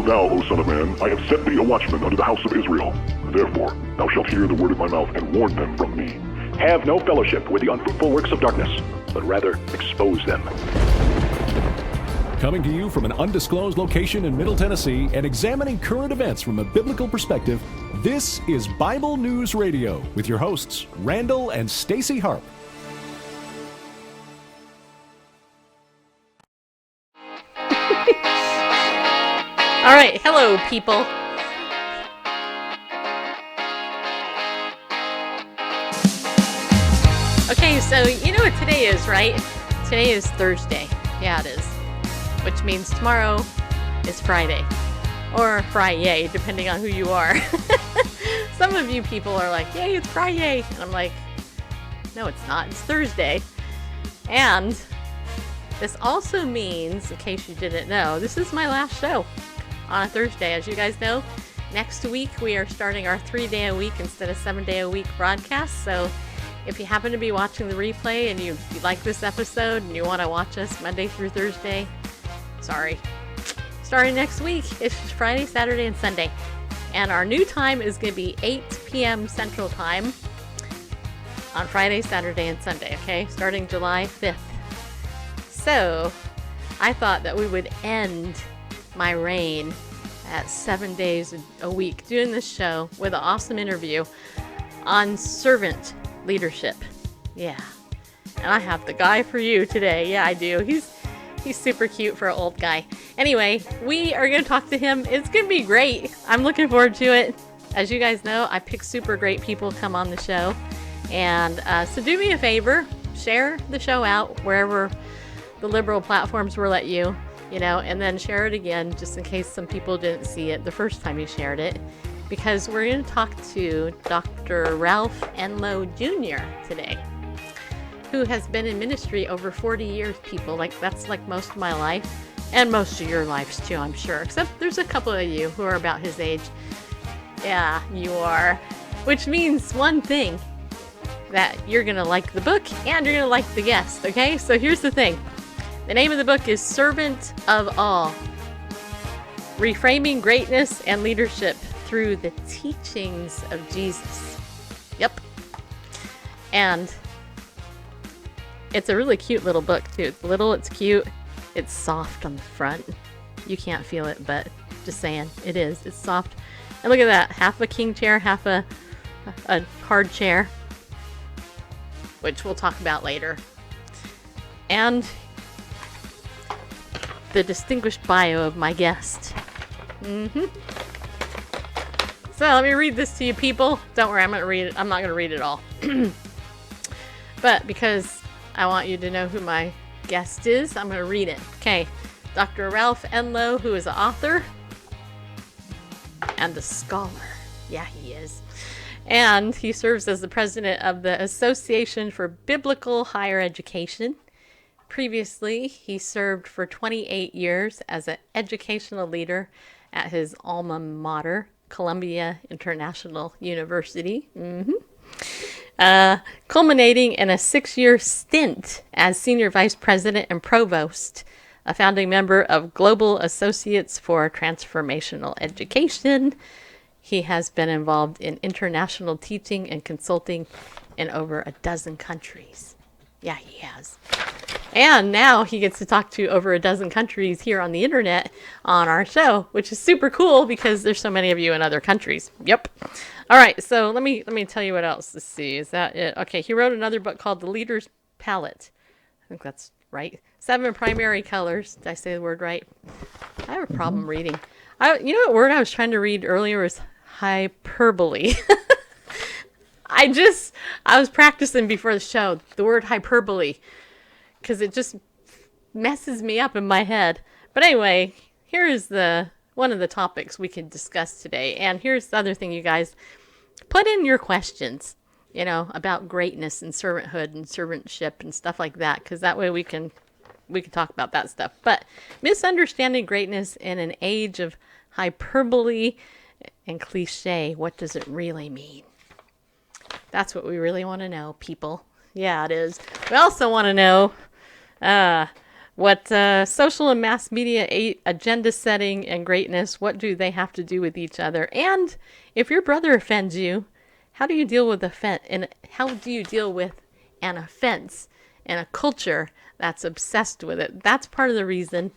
Behold now, O son of man, I have set thee a watchman unto the house of Israel. Therefore, thou shalt hear the word of my mouth, and warn them from me. Have no fellowship with the unfruitful works of darkness, but rather expose them. Coming to you from an undisclosed location in Middle Tennessee and examining current events from a biblical perspective, this is Bible News Radio with your hosts, Randall and Stacy Harp. All right, hello, people. Okay, so you know what today is, right? Today is Thursday. Yeah, it is. Which means tomorrow is Friday. Or Friday, depending on who you are. Some of you people are like, yay, it's Friday. And I'm like, no, it's not. It's Thursday. And this also means, in case you didn't know, this is my last show on a Thursday. As you guys know, next week we are starting our 3-day-a-week instead of 7-day-a-week broadcast. So if you happen to be watching the replay and you like this episode and you want to watch us Monday through Thursday, sorry. Starting next week, it's Friday, Saturday, and Sunday. And our new time is going to be 8 p.m. Central Time on Friday, Saturday, and Sunday, okay? Starting July 5th. So, I thought that we would end my reign at 7 days a week doing this show with an awesome interview on servant leadership. Yeah. And I have the guy for you today. Yeah, I do. He's super cute for an old guy. Anyway, we are going to talk to him. It's going to be great. I'm looking forward to it. As you guys know, I pick super great people to come on the show. And so do me a favor, share the show out wherever the liberal platforms will let you, and then share it again just in case some people didn't see it the first time you shared it. Because we're going to talk to Dr. Ralph Enloe Jr. today, who has been in ministry over 40 years, people. That's like most of my life, and most of your lives too, I'm sure. Except there's a couple of you who are about his age. Yeah, you are. Which means one thing, that you're going to like the book, and you're going to like the guest, okay? So here's the thing. The name of the book is Servant of All, Reframing Greatness and Leadership Through the Teachings of Jesus. Yep. And it's a really cute little book, too. It's little, it's cute, it's soft on the front. You can't feel it, but just saying, it is. It's soft. And look at that. Half a king chair, half a hard chair, which we'll talk about later. And the distinguished bio of my guest. So let me read this to you, people. Don't worry, I'm going to read it. I'm not going to read it all. But because I want you to know who my guest is, I'm going to read it. Okay. Dr. Ralph Enloe, who is an author and a scholar. Yeah, he is. And he serves as the president of the Association for Biblical Higher Education. Previously, he served for 28 years as an educational leader at his alma mater, Columbia International University. Culminating in a 6-year stint as Senior Vice President and Provost, a founding member of Global Associates for Transformational Education. He has been involved in international teaching and consulting in over a dozen countries. Yeah, he has. And now he gets to talk to over a dozen countries here on the internet on our show, which is super cool because there's so many of you in other countries. Yep. All right, so let me tell you what else. Let's see. Is that it? Okay, he wrote another book called The Leader's Palette. I think that's right. 7 primary colors. Did I say the word right? I have a problem reading. You know what word I was trying to read earlier was hyperbole. I was practicing before the show the word hyperbole because it just messes me up in my head. But anyway, here is one of the topics we can discuss today. And here's the other thing, you guys. Put in your questions, about greatness and servanthood and servantship and stuff like that, because that way we can talk about that stuff. But misunderstanding greatness in an age of hyperbole and cliche, what does it really mean? That's what we really want to know, people. Yeah, it is. We also want to know What social and mass media agenda setting and greatness, what do they have to do with each other? And if your brother offends you, how do you deal with an offense in a culture that's obsessed with it? That's part of the reason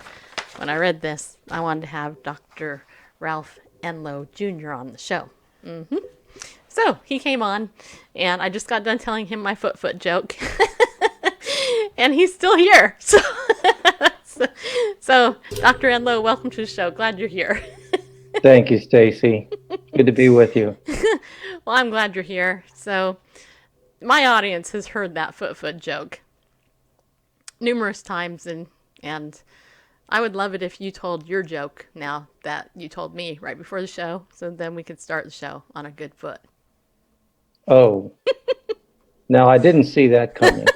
when I read this, I wanted to have Dr. Ralph Enloe Jr. on the show. So he came on, and I just got done telling him my foot joke. And he's still here. So Dr. Enloe, welcome to the show. Glad you're here. Thank you, Stacy. Good to be with you. Well, I'm glad you're here. So my audience has heard that foot joke numerous times, and I would love it if you told your joke now that you told me right before the show, so then we could start the show on a good foot. Oh, now I didn't see that coming.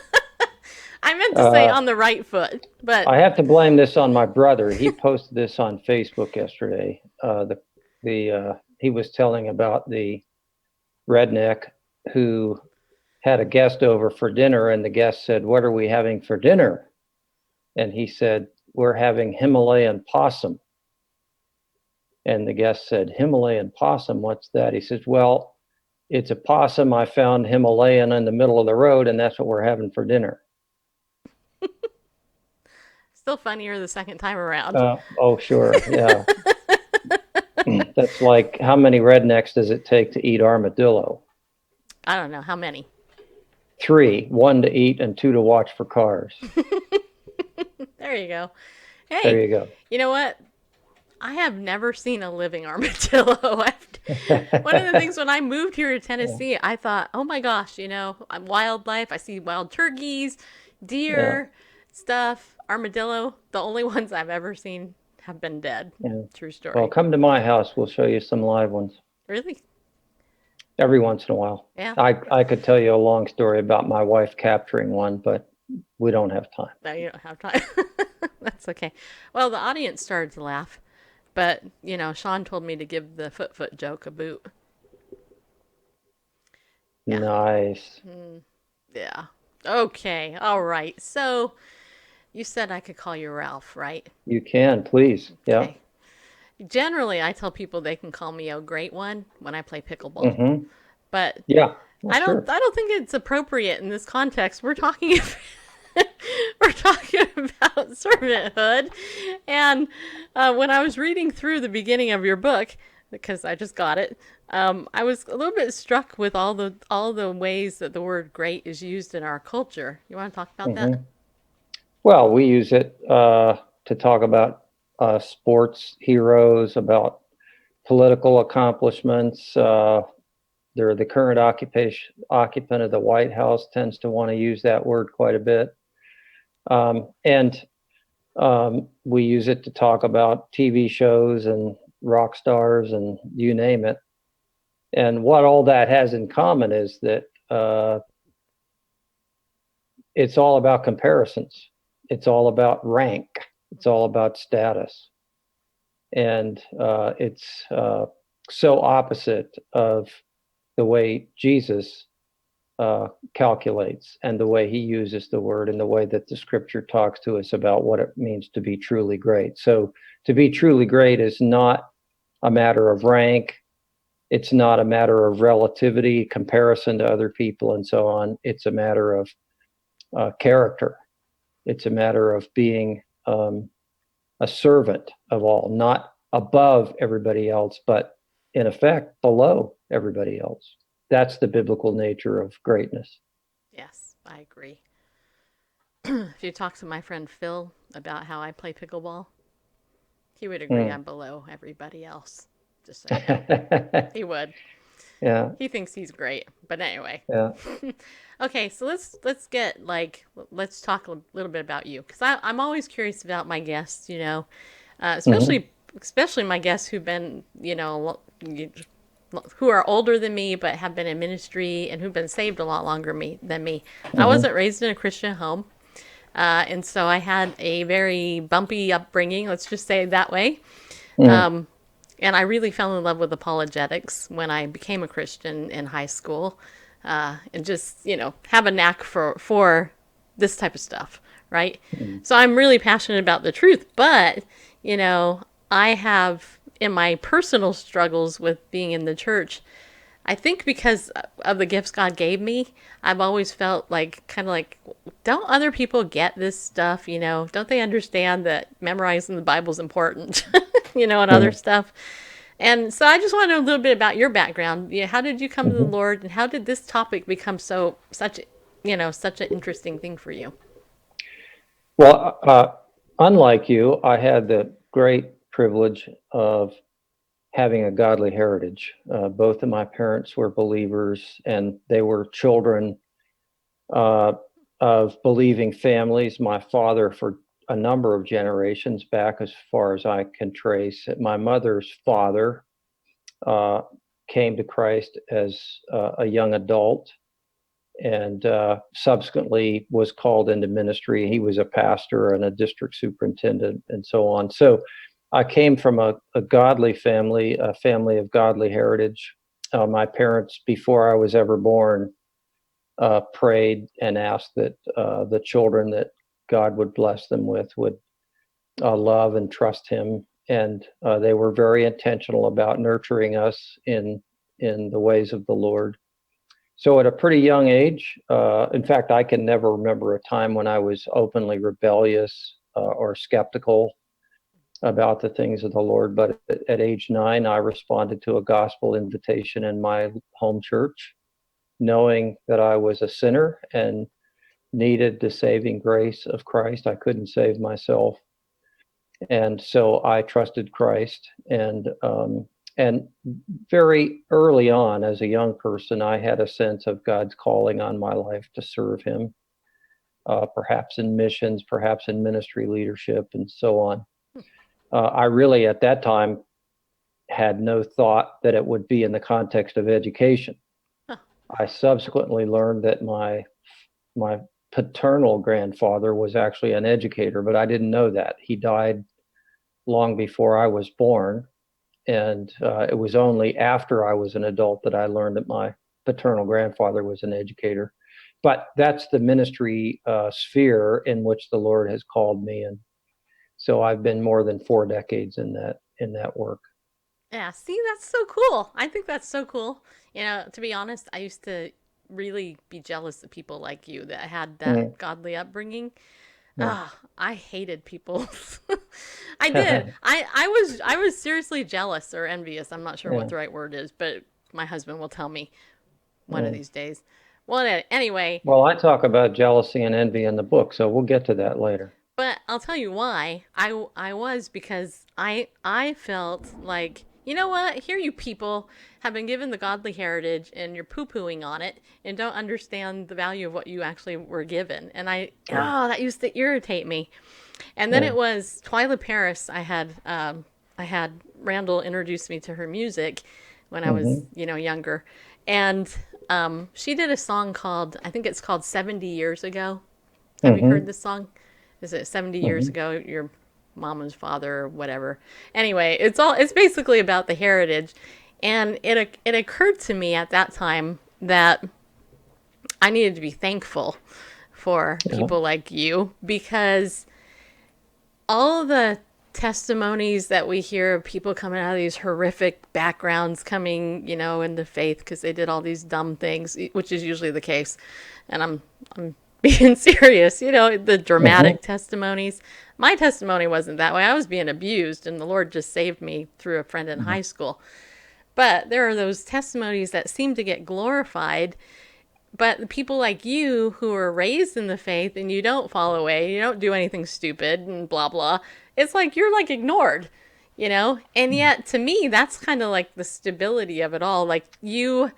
I meant to say on the right foot, but I have to blame this on my brother. He posted this on Facebook yesterday. He was telling about the redneck who had a guest over for dinner, and the guest said, "What are we having for dinner?" And he said, "We're having Himalayan possum." And the guest said, "Himalayan possum, what's that?" He says, "Well, it's a possum I found Himalayan in the middle of the road, and that's what we're having for dinner." Still funnier the second time around. Oh, sure. Yeah. That's like, how many rednecks does it take to eat armadillo? I don't know. How many? 3, 1 to eat and 2 to watch for cars. There you go. Hey, There you go. You know what? I have never seen a living armadillo. One of the things when I moved here to Tennessee, I thought, oh my gosh, I'm wildlife. I see wild turkeys, deer, stuff, armadillo. The only ones I've ever seen have been dead. Yeah. True story. Well, come to my house. We'll show you some live ones. Really? Every once in a while. Yeah. I could tell you a long story about my wife capturing one, but we don't have time. No, you don't have time. That's okay. Well, the audience started to laugh, but, Sean told me to give the foot joke a boot. Yeah. Nice. Yeah. Okay. All right. So you said I could call you Ralph, right? You can, please. Yeah. Okay. Generally, I tell people they can call me a great one when I play pickleball. But Yeah. I don't think it's appropriate in this context. We're talking about servanthood. And when I was reading through the beginning of your book, because I just got it, I was a little bit struck with all the ways that the word great is used in our culture. You want to talk about that? Well, we use it to talk about sports heroes, about political accomplishments. The current occupant of the White House tends to want to use that word quite a bit. And we use it to talk about TV shows and rock stars and you name it. And what all that has in common is that it's all about comparisons. It's all about rank. It's all about status. And it's so opposite of the way Jesus calculates and the way he uses the word and the way that the scripture talks to us about what it means to be truly great. So to be truly great is not a matter of rank. It's not a matter of relativity, comparison to other people and so on. It's a matter of character. It's a matter of being a servant of all, not above everybody else, but in effect below everybody else. That's the biblical nature of greatness. Yes, I agree. If you talk to my friend Phil about how I play pickleball, he would agree I'm below everybody else. Just so you know. He would. Yeah. He thinks he's great. But anyway. Yeah. Okay, so let's talk a little bit about you, because I'm always curious about my guests, especially my guests who've been, who are older than me but have been in ministry and who've been saved a lot longer than me. I wasn't raised in a Christian home, and so I had a very bumpy upbringing, let's just say it that way. And I really fell in love with apologetics when I became a Christian in high school, and just, have a knack for this type of stuff, right? So I'm really passionate about the truth, but, I have in my personal struggles with being in the church, I think because of the gifts God gave me, I've always felt like, kind of like, don't other people get this stuff? Don't they understand that memorizing the Bible is important, and other stuff? And so I just want to know a little bit about your background. How did you come to the Lord, and how did this topic become such an interesting thing for you? Well, unlike you, I had the great privilege of having a godly heritage. Both of my parents were believers, and they were children uh, of believing families. My father, for a number of generations back, as far as I can trace, my mother's father uh, came to Christ as a young adult and subsequently was called into ministry. He was a pastor and a district superintendent and so on. So I came from a godly family, a family of godly heritage. My parents, before I was ever born, prayed and asked that the children that God would bless them with would love and trust Him. And they were very intentional about nurturing us in the ways of the Lord. So at a pretty young age, in fact, I can never remember a time when I was openly rebellious or skeptical about the things of the Lord. But at age 9, I responded to a gospel invitation in my home church, knowing that I was a sinner and needed the saving grace of Christ. I couldn't save myself. And so I trusted Christ. And very early on, as a young person, I had a sense of God's calling on my life to serve Him, perhaps in missions, perhaps in ministry leadership, and so on. I really, at that time, had no thought that it would be in the context of education. I subsequently learned that my paternal grandfather was actually an educator, but I didn't know that. He died long before I was born. And it was only after I was an adult that I learned that my paternal grandfather was an educator. But that's the ministry sphere in which the Lord has called me. And so I've been more than 4 decades in that work. Yeah, see, that's so cool. I think that's so cool. To be honest, I used to really be jealous of people like you that had that godly upbringing. Ah, I hated people. I did. I was seriously jealous or envious. I'm not sure what the right word is, but my husband will tell me one of these days. Well, anyway, Well, I talk about jealousy and envy in the book, so we'll get to that later. but I'll tell you why. I was because I felt like, you know what? Here you people have been given the godly heritage and you're poo-pooing on it and don't understand the value of what you actually were given. And that used to irritate me. And then it was Twyla Paris. I had Randall introduce me to her music when I was, younger. And she did a song called, I think it's called 70 Years Ago. Have you heard this song? Is it 70 years ago, your mama's father or whatever? Anyway, it's basically about the heritage. And it occurred to me at that time that I needed to be thankful for people like you, because all the testimonies that we hear of people coming out of these horrific backgrounds coming, into faith because they did all these dumb things, which is usually the case. And I'm being serious, the dramatic testimonies. My testimony wasn't that way. I was being abused, and the Lord just saved me through a friend in high school. But there are those testimonies that seem to get glorified. But people like you who are raised in the faith and you don't fall away, you don't do anything stupid and blah, blah. It's like you're like ignored, And yet to me, that's kind of like the stability of it all. Like you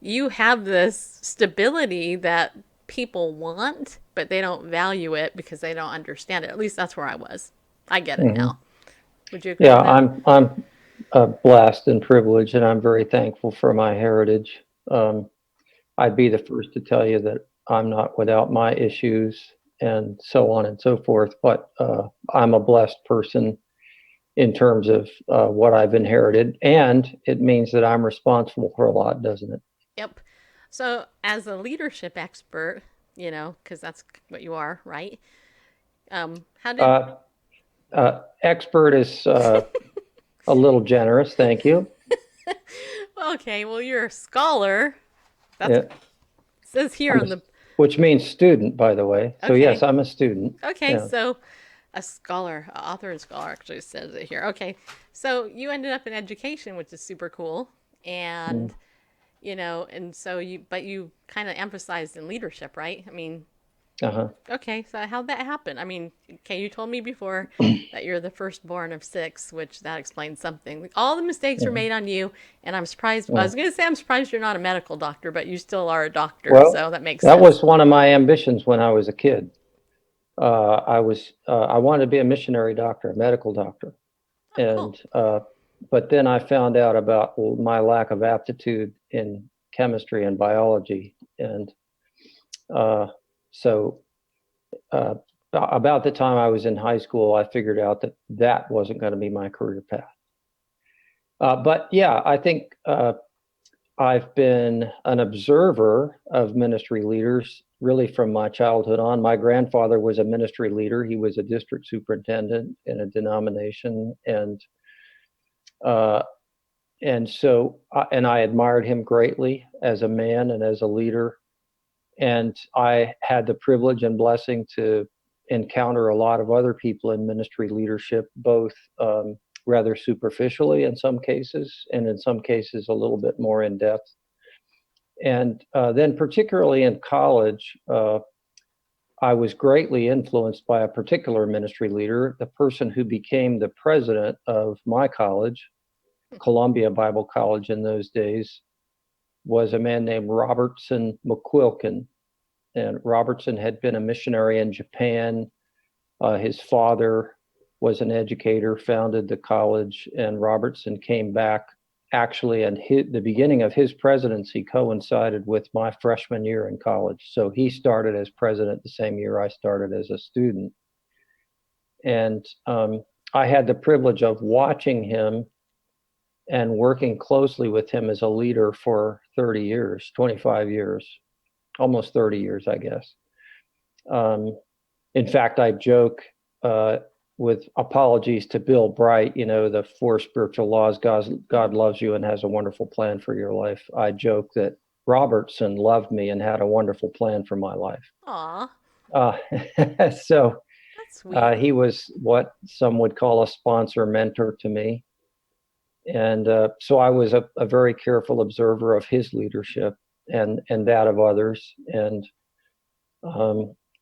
have this stability that people want, but they don't value it because they don't understand it. At least that's where I was. I get it now. Would you agree? Yeah, with that? I'm blessed and privileged, and I'm very thankful for my heritage. I'd be the first to tell you that I'm not without my issues and so on and so forth, but I'm a blessed person in terms of what I've inherited, and it means that I'm responsible for a lot, doesn't it? Yep. So as a leadership expert, because that's what you are, right? How did? Expert is a little generous. Thank you. Okay, well, you're a scholar. That's Yeah, it says here I'm on the. which means student, by the way. So yes, Okay, I'm a student. okay, Yeah. so a scholar, a author and scholar actually says it here. Okay, so you ended up in education, which is super cool, Mm. and and so but you kind of emphasized in leadership, right? I mean, Uh-huh. okay, so how'd that happen? I mean, okay, you told me before that you're the firstborn of six, which that explains something. Like, all the mistakes were Mhm. made on you, and I'm surprised. I Mm. was going to say I'm surprised you're not a medical doctor, but you still are a doctor, Well, so that makes that sense. was one of my ambitions when I was a kid. I wanted to be a missionary doctor, a medical doctor, Oh, cool. and but then I found out about my lack of aptitude in chemistry and biology, and uh, so uh, about the time I was in high school, I figured out that that wasn't going to be my career path. But yeah, I think I've been an observer of ministry leaders really from my childhood on. My grandfather was a ministry leader. He was a district superintendent in a denomination, uh, and I admired him greatly as a man and as a leader. And I had the privilege and blessing to encounter a lot of other people in ministry leadership, both rather superficially in some cases, and in some cases a little bit more in depth. And then, particularly in college, I was greatly influenced by a particular ministry leader, the person who became the president of my college, Columbia Bible College in those days, was a man named Robertson McQuilkin. And Robertson had been a missionary in Japan. His father was an educator, founded the college, and Robertson came back actually, and the beginning of his presidency coincided with my freshman year in college. So he started as president the same year I started as a student. And I had the privilege of watching him and working closely with him as a leader for 30 years, 25 years, almost 30 years, I guess. Um, in fact, I joke uh, with apologies to Bill Bright, the four spiritual laws, God loves you and has a wonderful plan for your life. I joke that Robertson loved me and had a wonderful plan for my life. Aw, Uh, so that's sweet. he was what some would call a sponsor mentor to me. And so I was a very careful observer of his leadership and that of others. And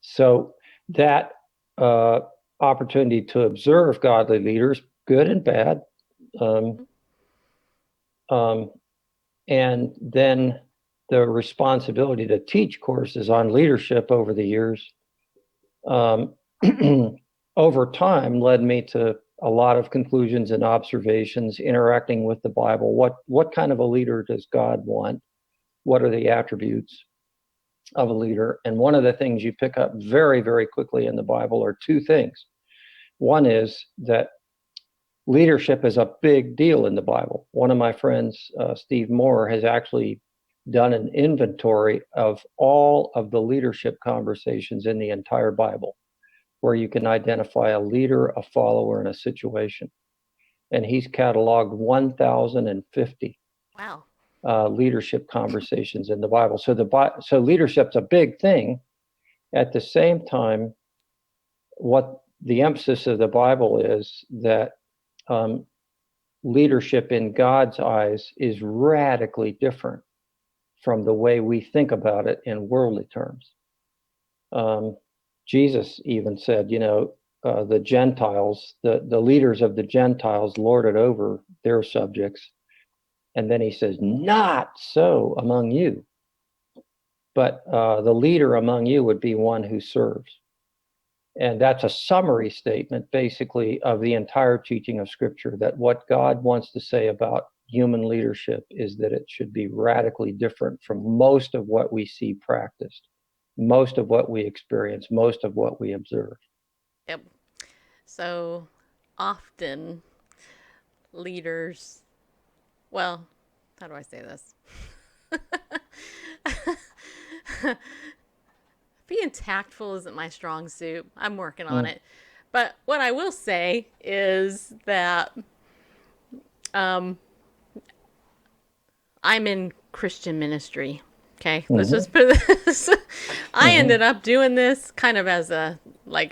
so that uh, opportunity to observe godly leaders, good and bad, um, um, and then the responsibility to teach courses on leadership over the years, um, over time led me to a lot of conclusions and observations interacting with the Bible. What kind of a leader does God want? What are the attributes of a leader? And one of the things you pick up very, very quickly in the Bible are two things. One is that leadership is a big deal in the Bible. One of my friends, Steve Moore, has actually done an inventory of all of the leadership conversations in the entire Bible, where you can identify a leader, a follower, and a situation. And he's cataloged 1,050 Wow. leadership conversations in the Bible. So leadership's a big thing. At the same time, what the emphasis of the Bible is that um, leadership in God's eyes is radically different from the way we think about it in worldly terms. Um, Jesus even said, the Gentiles, the leaders of the Gentiles lord it over their subjects. And then he says, not so among you, but the leader among you would be one who serves. And that's a summary statement, basically, of the entire teaching of Scripture, that what God wants to say about human leadership is that it should be radically different from most of what we see practiced, most of what we experience, most of what we observe. Yep. So often leaders, well, how do I say this? being tactful isn't my strong suit. I'm working on it. But what I will say is that I'm in Christian ministry. Okay, let's just put this. I ended up doing this kind of as a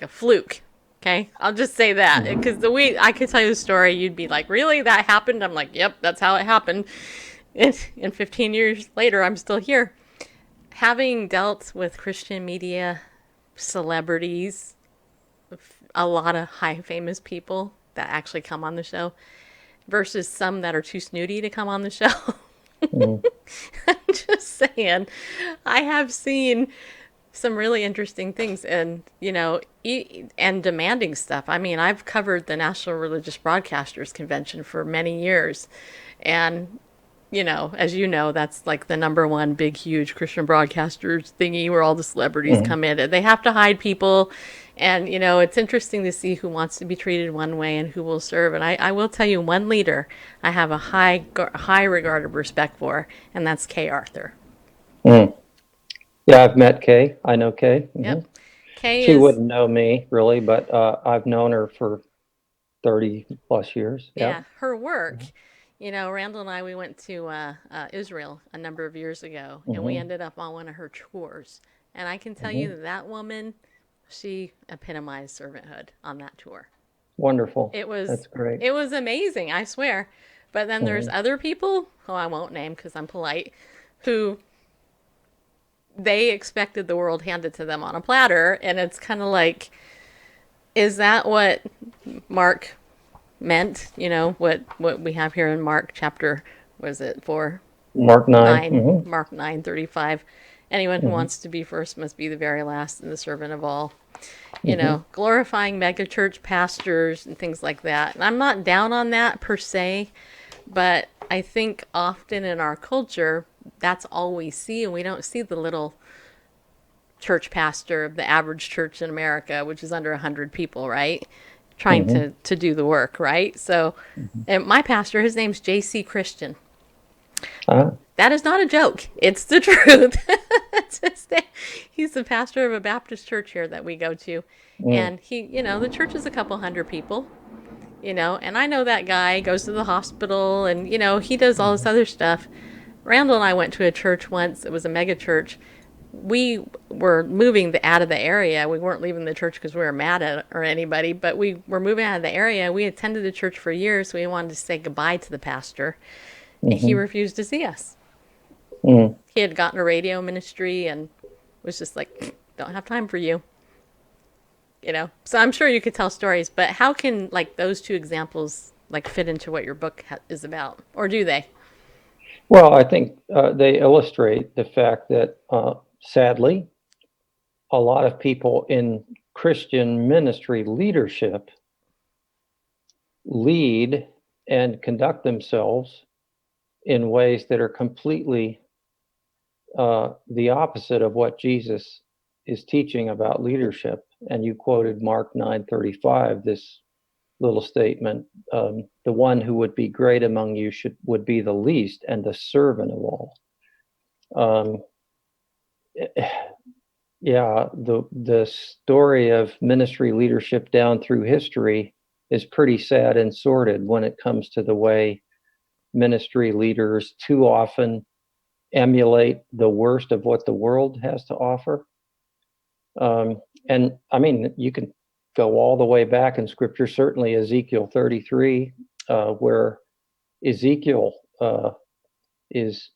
fluke. Okay, I'll just say that because I could tell you the story, you'd be like, "Really, that happened?" I'm like, "Yep, that's how it happened." And 15 years later, I'm still here, having dealt with Christian media, celebrities, a lot of high famous people that actually come on the show, versus some that are too snooty to come on the show. I'm just saying, I have seen some really interesting things and, and demanding stuff. I mean, I've covered the National Religious Broadcasters Convention for many years. And, as you know, that's like the number one big, huge Christian broadcasters thingy where all the celebrities come in. And they have to hide people. And, it's interesting to see who wants to be treated one way and who will serve. And I will tell you one leader I have a high regard of respect for, and that's Kay Arthur. Yeah, I've met Kay. I know Kay. Yep. Kay She wouldn't know me, really, but I've known her for 30 plus years. Yeah, her work. Randall and I, we went to Israel a number of years ago, and we ended up on one of her tours. And I can tell you that woman, she epitomized servanthood on that tour. Wonderful. That's great. It was amazing, I swear. But then there's other people, who I won't name because I'm polite, who they expected the world handed to them on a platter. And it's kind of like, is that what Mark meant? What we have here in Mark chapter, what is it, 4? Mark 9. Mark 9:35. Anyone who wants to be first must be the very last and the servant of all. Glorifying megachurch pastors and things like that. And I'm not down on that per se, but I think often in our culture, that's all we see, and we don't see the little church pastor of the average church in America, which is under 100 people, right? Trying to do the work, right? So, and my pastor, his name's J.C. Christian. That is not a joke. It's the truth. He's the pastor of a Baptist church here that we go to. And he, the church is a couple hundred people, and I know that guy goes to the hospital and, he does all this other stuff. Randall and I went to a church once. It was a mega church. We were moving out of the area. We weren't leaving the church because we were mad at or anybody, but we were moving out of the area. We attended the church for years. So we wanted to say goodbye to the pastor. And he refused to see us. He had gotten a radio ministry and was just like, don't have time for you. So I'm sure you could tell stories, but how can those two examples fit into what your book is about, or do they? Well, I think they illustrate the fact that sadly, a lot of people in Christian ministry leadership lead and conduct themselves in ways that are completely the opposite of what Jesus is teaching about leadership. And you quoted Mark 9:35, this little statement, the one who would be great among you would be the least and the servant of all. The story of ministry leadership down through history is pretty sad and sordid when it comes to the way ministry leaders too often emulate the worst of what the world has to offer. And I mean, you can go all the way back in scripture, certainly Ezekiel 33, where Ezekiel is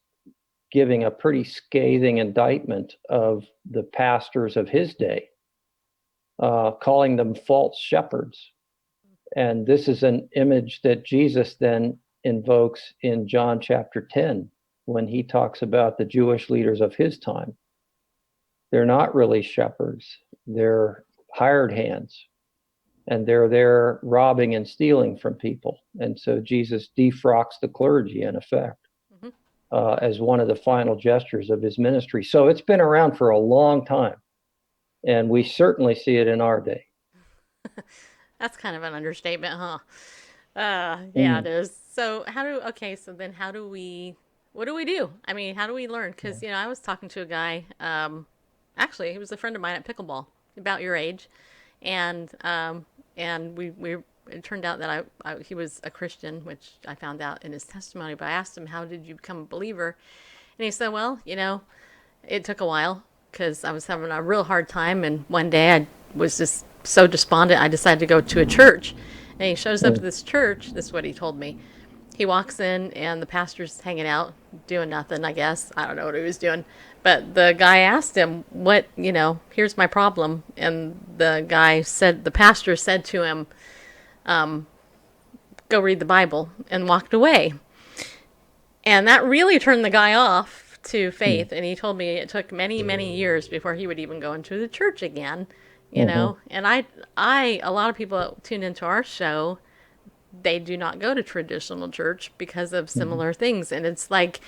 giving a pretty scathing indictment of the pastors of his day, calling them false shepherds. And this is an image that Jesus then invokes in John chapter 10, when he talks about the Jewish leaders of his time. They're not really shepherds. They're hired hands, and they're there robbing and stealing from people. And so Jesus defrocks the clergy, in effect, as one of the final gestures of his ministry. So it's been around for a long time, and we certainly see it in our day. That's kind of an understatement, huh? Yeah, it is. So what do we do? I mean, how do we learn? Because, I was talking to a guy Actually, he was a friend of mine at pickleball, about your age, and we it turned out that he was a Christian, which I found out in his testimony. But I asked him, "How did you become a believer?" And he said, "Well, it took a while because I was having a real hard time, and one day I was just so despondent, I decided to go to a church." And he shows up to this church. This is what he told me. He walks in, and the pastor's hanging out, doing nothing, I guess. I don't know what he was doing. But the guy asked him, here's my problem. And the pastor said to him, go read the Bible, and walked away. And that really turned the guy off to faith. And he told me it took many, many years before he would even go into the church again, And a lot of people that tune into our show, they do not go to traditional church because of similar things. And it's like,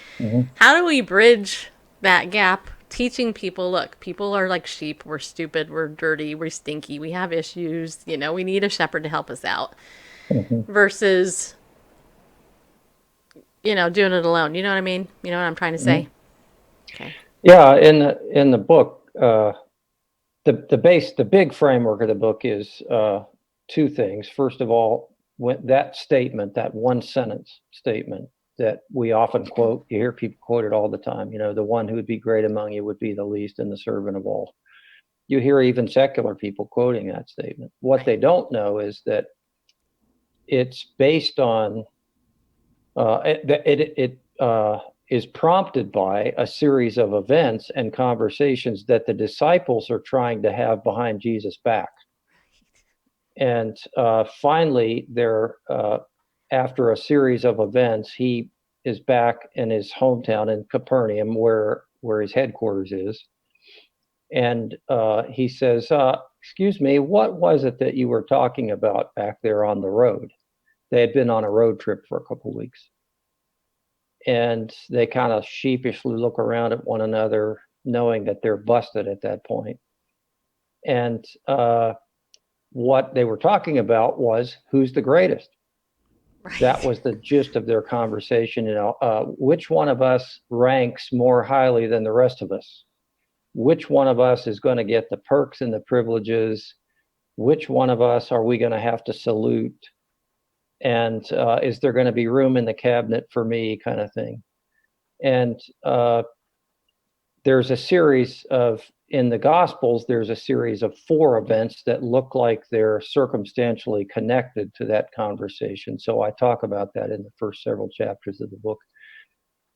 how do we bridge that gap? Teaching people, look, people are like sheep. We're stupid. We're dirty. We're stinky. We have issues. We need a shepherd to help us out versus, doing it alone. You know what I mean? You know what I'm trying to say? Okay. Yeah. In the book, the big framework of the book is two things. First of all, when that statement, that one sentence statement that we often quote, you hear people quote it all the time, the one who would be great among you would be the least and the servant of all. You hear even secular people quoting that statement. What they don't know is that it's based on, it is prompted by a series of events and conversations that the disciples are trying to have behind Jesus' back. And finally, after a series of events, he is back in his hometown in Capernaum, where his headquarters is. And he says, excuse me, what was it that you were talking about back there on the road? They had been on a road trip for a couple of weeks. And they kind of sheepishly look around at one another, knowing that they're busted at that point. And what they were talking about was who's the greatest. Right. That was the gist of their conversation. Which one of us ranks more highly than the rest of us? Which one of us is going to get the perks and the privileges? Which one of us are we going to have to salute? And is there going to be room in the cabinet for me, kind of thing? And there's a series of, in the Gospels, there's a series of 4 events that look like they're circumstantially connected to that conversation. So I talk about that in the first several chapters of the book.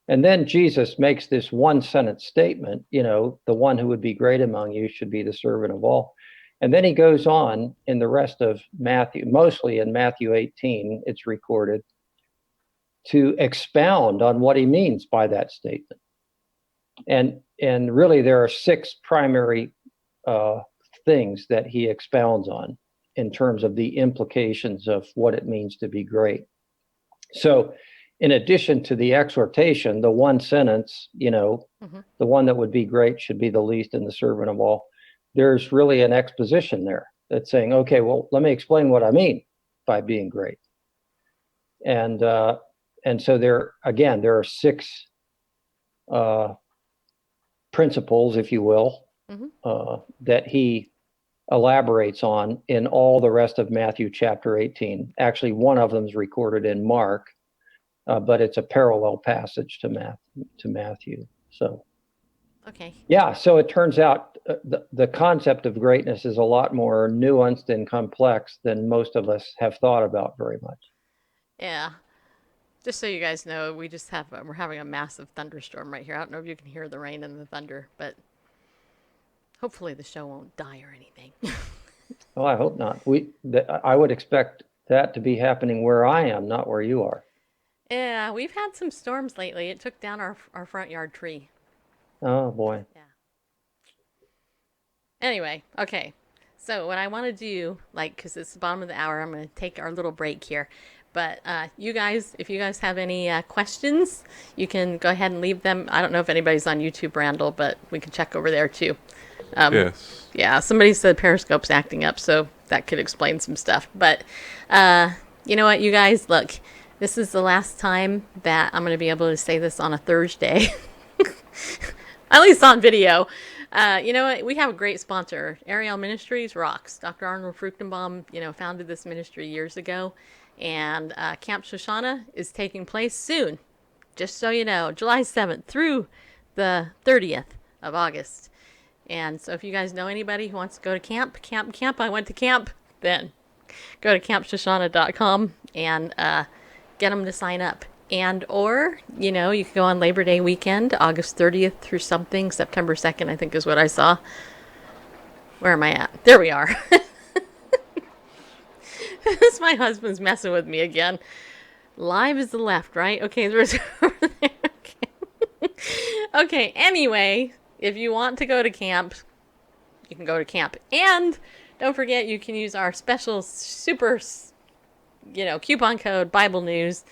And then Jesus makes this one sentence statement, the one who would be great among you should be the servant of all. And then he goes on in the rest of Matthew, mostly in Matthew 18, it's recorded, to expound on what he means by that statement. And really, there are 6 primary things that he expounds on in terms of the implications of what it means to be great. So in addition to the exhortation, the one sentence, the one that would be great should be the least and the servant of all, there's really an exposition there that's saying, okay, well, let me explain what I mean by being great. And so there are 6 principles, if you will, that he elaborates on in all the rest of Matthew chapter 18. Actually, one of them is recorded in Mark, but it's a parallel passage to Matthew. So, okay. Yeah, so it turns out the concept of greatness is a lot more nuanced and complex than most of us have thought about very much. Yeah. Just so you guys know, we're having a massive thunderstorm right here. I don't know if you can hear the rain and the thunder, but hopefully the show won't die or anything. Oh, I hope not. I would expect that to be happening where I am, not where you are. Yeah, we've had some storms lately. It took down our front yard tree. Oh, boy. Yeah. Anyway, okay. So what I want to do, because it's the bottom of the hour, I'm going to take our little break here. But you guys, if you guys have any questions, you can go ahead and leave them. I don't know if anybody's on YouTube, Randall, but we can check over there too. Yes. Yeah, somebody said Periscope's acting up, so that could explain some stuff. But you know what, you guys, look, this is the last time that I'm going to be able to say this on a Thursday, at least on video. You know what? We have a great sponsor. Ariel Ministries rocks. Dr. Arnold Fruchtenbaum, founded this ministry years ago. And Camp Shoshana is taking place soon. Just so you know, July 7th through the 30th of August. And so if you guys know anybody who wants to go to camp, I went to camp, then go to campshoshana.com and get them to sign up. And or, you can go on Labor Day weekend, August 30th through something, September 2nd, I think is what I saw. Where am I at? There we are. This my husband's messing with me again. Live is the left, right? Okay, there's over there. Okay. Okay, anyway, if you want to go to camp, you can go to camp. And don't forget, you can use our special super, coupon code Bible News.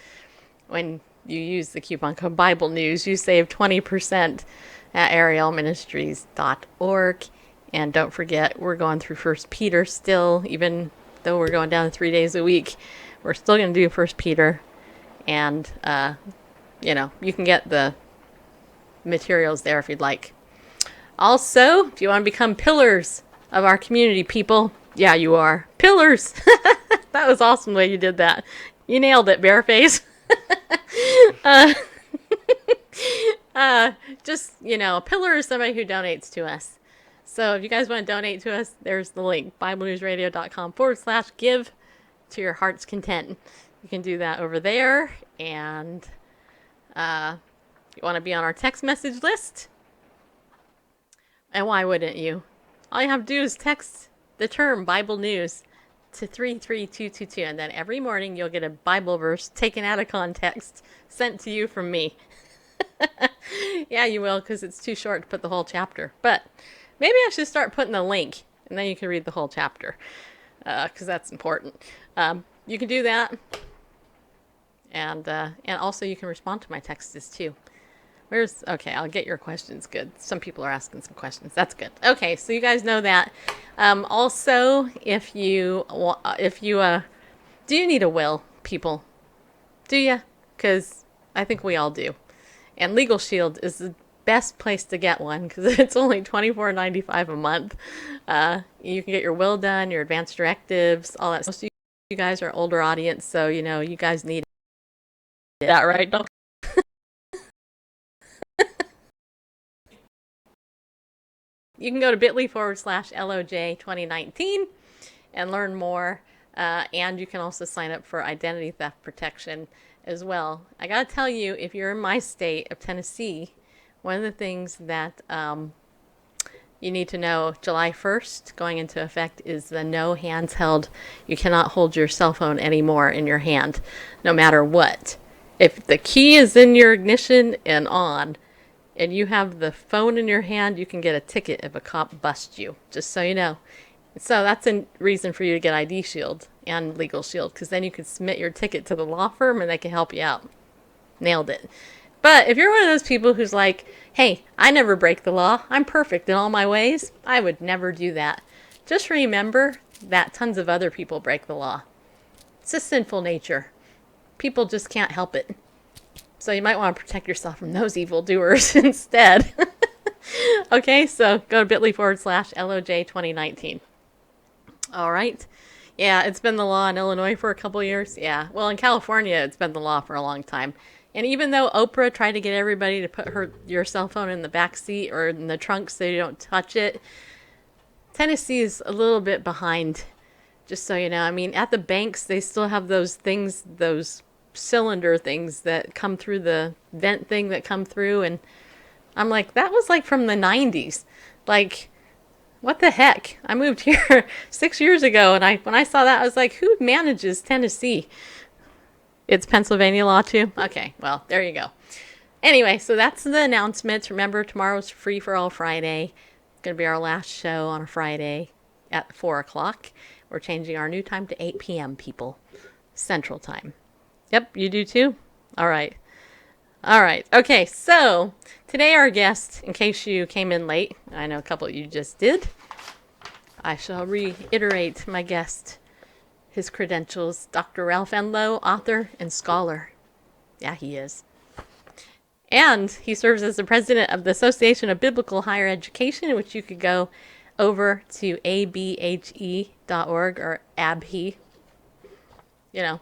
When you use the coupon code Bible News, you save 20% at arielministries.org. And don't forget, we're going through 1 Peter still, even though we're going down to 3 days a week. We're still going to do 1 Peter. And, you can get the materials there if you'd like. Also, if you want to become pillars of our community, people, yeah, you are. Pillars! That was awesome the way you did that. You nailed it, Bareface. Just, a pillar is somebody who donates to us. So if you guys want to donate to us, there's the link, BibleNewsRadio.com/give to your heart's content. You can do that over there. And you want to be on our text message list? And why wouldn't you? All you have to do is text the term Bible News to 33222, and then every morning you'll get a Bible verse taken out of context sent to you from me. Yeah, you will, because it's too short to put the whole chapter. But maybe I should start putting the link, and then you can read the whole chapter, because that's important. You can do that, and also you can respond to my texts too. Okay, I'll get your questions. Good. Some people are asking some questions. That's good. Okay, so you guys know that. Also, if you do you need a will, people? Do you? Because I think we all do. And Legal Shield is the best place to get one because it's only $24.95 a month. You can get your will done, your advanced directives, all that. Most of you guys are older audience, so you guys need that, right? Don't. You can go to bit.ly/LOJ2019 and learn more. And you can also sign up for identity theft protection as well. I got to tell you, if you're in my state of Tennessee, one of the things that you need to know, July 1st going into effect, is the no hands held. You cannot hold your cell phone anymore in your hand, no matter what. If the key is in your ignition and on, and you have the phone in your hand, you can get a ticket if a cop busts you, just so you know. So that's a reason for you to get ID Shield and Legal Shield, because then you can submit your ticket to the law firm and they can help you out. Nailed it. But if you're one of those people who's like, hey, I never break the law, I'm perfect in all my ways, I would never do that. Just remember that tons of other people break the law. It's a sinful nature. People just can't help it. So you might want to protect yourself from those evildoers instead. Okay, so go to bit.ly/LOJ2019. All right. Yeah, it's been the law in Illinois for a couple years. Yeah, well, in California, it's been the law for a long time. And even though Oprah tried to get everybody to put your cell phone in the back seat or in the trunk so you don't touch it, Tennessee is a little bit behind, just so you know. I mean, at the banks, they still have those things, those cylinder things that come through, the vent thing that come through, and I'm like, that was like from the 90s. Like, what the heck? I moved here 6 years ago, and when I saw that, I was like, who manages Tennessee? It's Pennsylvania law too? Okay, well, there you go. Anyway, so that's the announcements. Remember, tomorrow's Free for All Friday. It's going to be our last show on a Friday at 4 o'clock. We're changing our new time to 8 p.m., people. Central Time. Yep, you do too? All right. Okay, so today our guest, in case you came in late, I know a couple of you just did, I shall reiterate my guest, his credentials, Dr. Ralph Enlow, author and scholar. Yeah, he is. And he serves as the president of the Association of Biblical Higher Education, which you could go over to abhe.org or abhe. You know,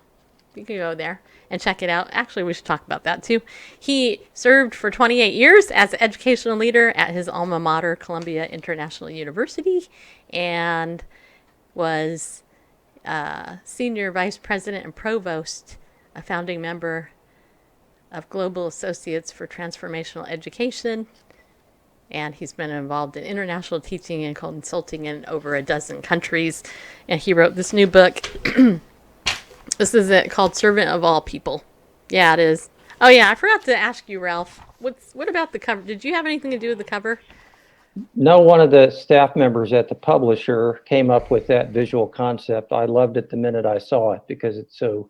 you can go there and check it out. Actually, we should talk about that too. He served for 28 years as an educational leader at his alma mater, Columbia International University, and was senior vice president and provost, a founding member of Global Associates for Transformational Education. And he's been involved in international teaching and consulting in over a dozen countries. And he wrote this new book. This is it, called Servant of All People. Yeah, it is. Oh, yeah, I forgot to ask you, Ralph. What about the cover? Did you have anything to do with the cover? No, one of the staff members at the publisher came up with that visual concept. I loved it the minute I saw it because it so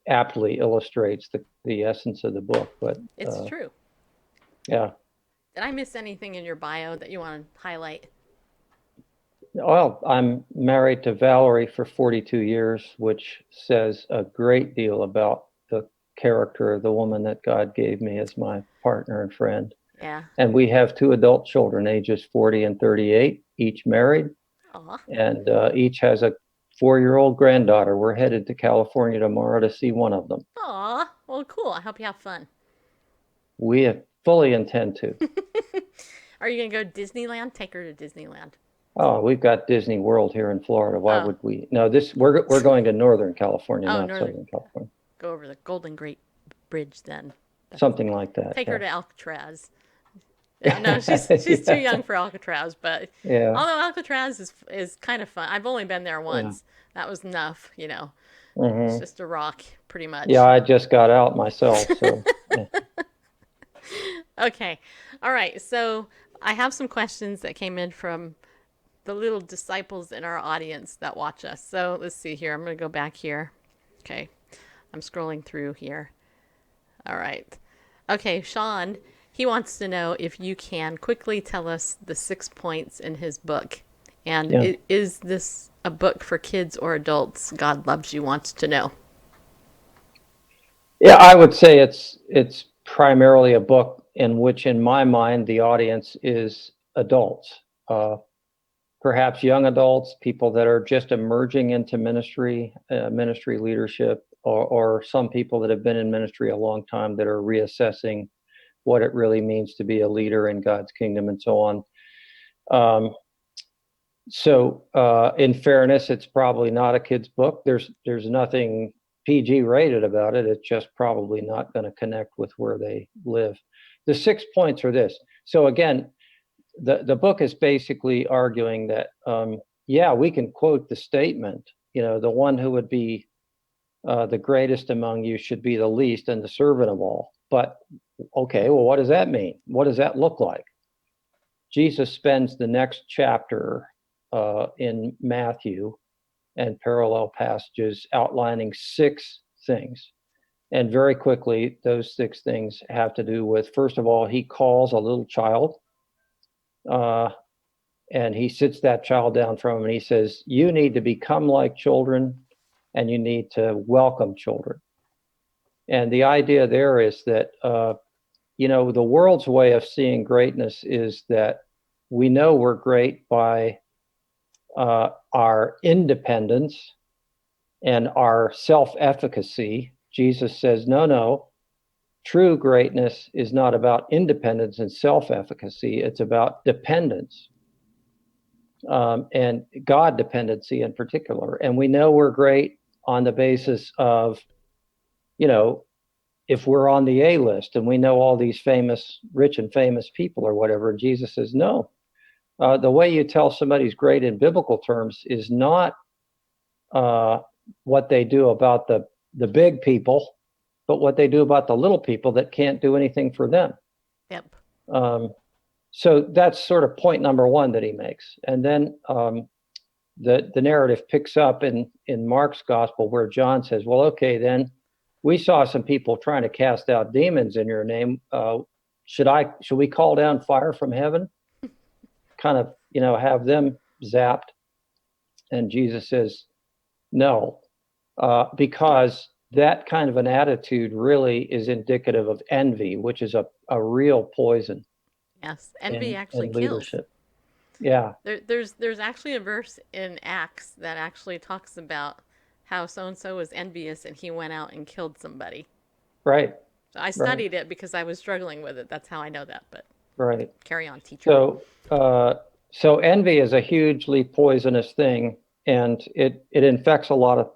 aptly illustrates the essence of the book. But It's true. Yeah. Did I miss anything in your bio that you want to highlight? Well, I'm married to Valerie for 42 years, which says a great deal about the character of the woman that God gave me as my partner and friend. Yeah. And we have 2 adult children, ages 40 and 38, each married. Aw. And each has a 4-year-old granddaughter. We're headed to California tomorrow to see one of them. Aw. Well, cool. I hope you have fun. We fully intend to. Are you going to go to Disneyland? Take her to Disneyland. Oh, we've got Disney World here in Florida. Why Oh. would we? No, we're going to Northern California, Oh, not Northern. Southern California. Go over the Golden Gate Bridge then. Something like that. Take yeah. her to Alcatraz. Yeah, no, she's too young for Alcatraz, but Yeah. although Alcatraz is kind of fun. I've only been there once. That was enough, you know. It's just a rock, pretty much. Yeah, I just got out myself. So yeah. Okay. All right. So I have some questions that came in from the little disciples in our audience that watch us. So let's see here. I'm going to go back here. Okay. I'm scrolling through here. All right. Okay. Sean, he wants to know if you can quickly tell us the 6 points in his book. And Yeah. is this a book for kids or adults? God Loves You wants to know. Yeah, I would say it's primarily a book in which, in my mind, the audience is adults, perhaps young adults, people that are just emerging into ministry, ministry leadership, or some people that have been in ministry a long time that are reassessing what it really means to be a leader in God's kingdom and so on. So in fairness, it's probably not a kid's book. There's nothing PG rated about it. It's just probably not going to connect with where they live. The 6 points are this. So again, the book is basically arguing that, yeah, we can quote the statement, the one who would be the greatest among you should be the least and the servant of all. But okay, well, what does that mean? What does that look like? Jesus spends the next chapter in Matthew and parallel passages outlining 6 things. And very quickly, those 6 things have to do with, first of all, he calls a little child and he sits that child down from him and he says, you need to become like children and you need to welcome children. And the idea there is that, the world's way of seeing greatness is that we know we're great by our independence and our self-efficacy. Jesus says, no, true greatness is not about independence and self-efficacy. It's about dependence and God dependency in particular. And we know we're great on the basis of, if we're on the A list and we know all these rich and famous people or whatever. And Jesus says, no. The way you tell somebody's great in biblical terms is not what they do about the big people, but what they do about the little people that can't do anything for them. Yep. So that's sort of point number 1 that he makes. And then the narrative picks up in Mark's gospel where John says, well, okay, then we saw some people trying to cast out demons in your name. Should we call down fire from heaven? Kind of, have them zapped. And Jesus says, no, because that kind of an attitude really is indicative of envy, which is a real poison Yes, envy actually in kills. leadership. Yeah, There's actually a verse in Acts that actually talks about how so and so was envious and he went out and killed somebody. right, So I right, studied it because I was struggling with it. That's how I know that. But right. carry on, teacher. So envy is a hugely poisonous thing, and it infects a lot of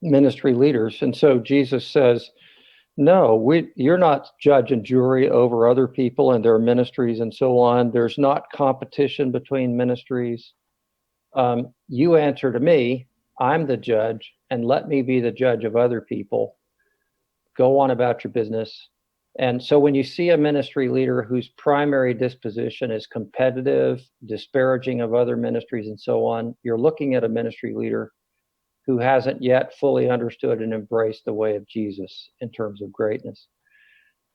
ministry leaders. And so Jesus says, no, you're not judge and jury over other people and their ministries and so on. There's not competition between ministries. You answer to me, I'm the judge, and let me be the judge of other people. Go on about your business. And so when you see a ministry leader whose primary disposition is competitive, disparaging of other ministries and so on, you're looking at a ministry leader who hasn't yet fully understood and embraced the way of Jesus in terms of greatness.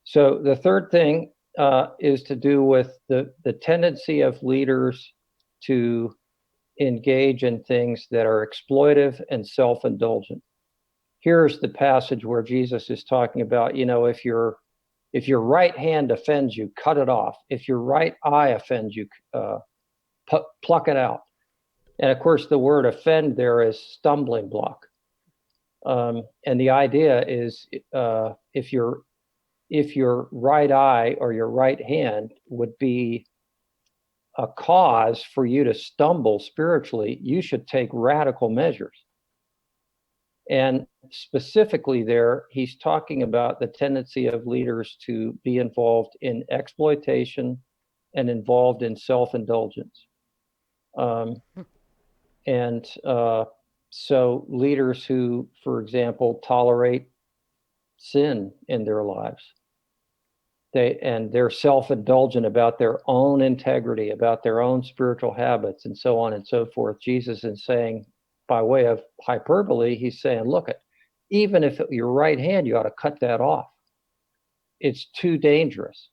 So the third thing is to do with the tendency of leaders to engage in things that are exploitive and self-indulgent. Here's the passage where Jesus is talking about, if your right hand offends you, cut it off. If your right eye offends you, pluck it out. And of course, the word offend there is stumbling block. And the idea is if your right eye or your right hand would be a cause for you to stumble spiritually, you should take radical measures. And specifically there, he's talking about the tendency of leaders to be involved in exploitation and involved in self-indulgence. So leaders who, for example, tolerate sin in their lives, they're self-indulgent about their own integrity, about their own spiritual habits, and so on and so forth. Jesus is saying, by way of hyperbole, he's saying, look, even if your right hand, you ought to cut that off. It's too dangerous.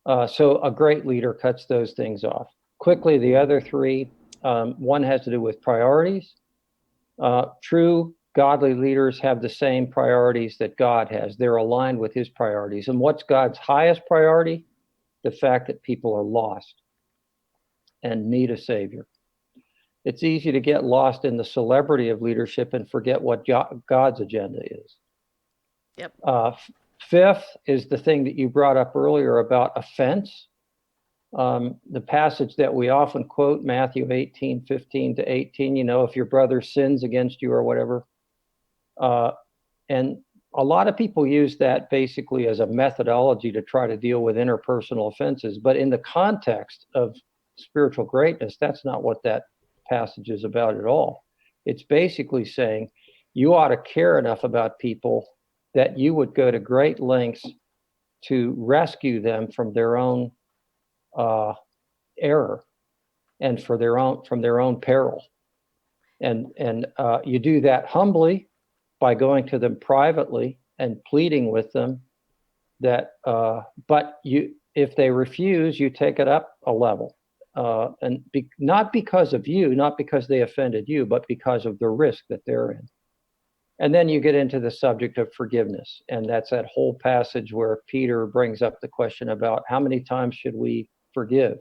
So a great leader cuts those things off. Quickly, the other three, one has to do with priorities. True godly leaders have the same priorities that God has. They're aligned with his priorities. And what's God's highest priority? The fact that people are lost and need a savior. It's easy to get lost in the celebrity of leadership and forget what God's agenda is. Yep. Fifth is the thing that you brought up earlier about offense. The passage that we often quote, Matthew 18:15-18, if your brother sins against you or whatever. And a lot of people use that basically as a methodology to try to deal with interpersonal offenses. But in the context of spiritual greatness, that's not what that passage is about at all. It's basically saying you ought to care enough about people that you would go to great lengths to rescue them from their own error and from their own peril. And you do that humbly by going to them privately and pleading with them that, but if they refuse, you take it up a level. Not because of you, not because they offended you, but because of the risk that they're in. And then you get into the subject of forgiveness. And that's that whole passage where Peter brings up the question about how many times should we forgive?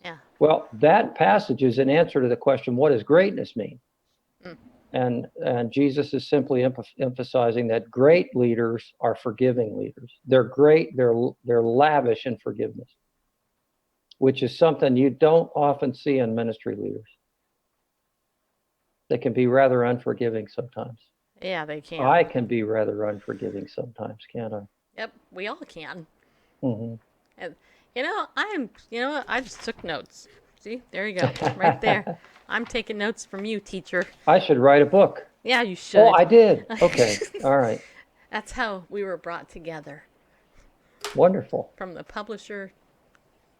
Yeah. Well, that passage is an answer to the question, what does greatness mean? And Jesus is simply emphasizing that great leaders are forgiving leaders. They're great, they're lavish in forgiveness, which is something you don't often see in ministry leaders. They can be rather unforgiving sometimes. Yeah, they can. I can be rather unforgiving sometimes, can't I? Yep, we all can. Mm-hmm. And I just took notes. See, there you go, right there. I'm taking notes from you, teacher. I should write a book. Yeah, you should. Oh, I did. Okay, all right. That's how we were brought together. Wonderful. From the publisher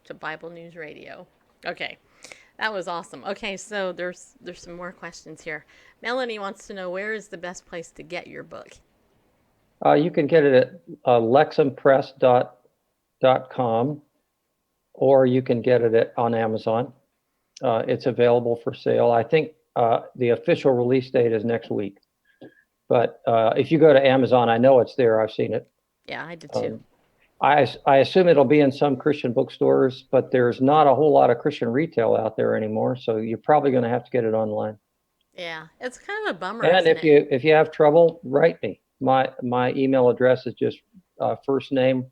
to Bible News Radio. Okay, that was awesome. Okay, so there's some more questions here. Melanie wants to know, where is the best place to get your book? You can get it at lexhampress.com, or you can get it on Amazon. It's available for sale. I think the official release date is next week. But if you go to Amazon, I know it's there. I've seen it. Yeah, I did too. I assume it'll be in some Christian bookstores, but there's not a whole lot of Christian retail out there anymore. So you're probably going to have to get it online. Yeah, it's kind of a bummer, And isn't if you have trouble, write me. My email address is just first name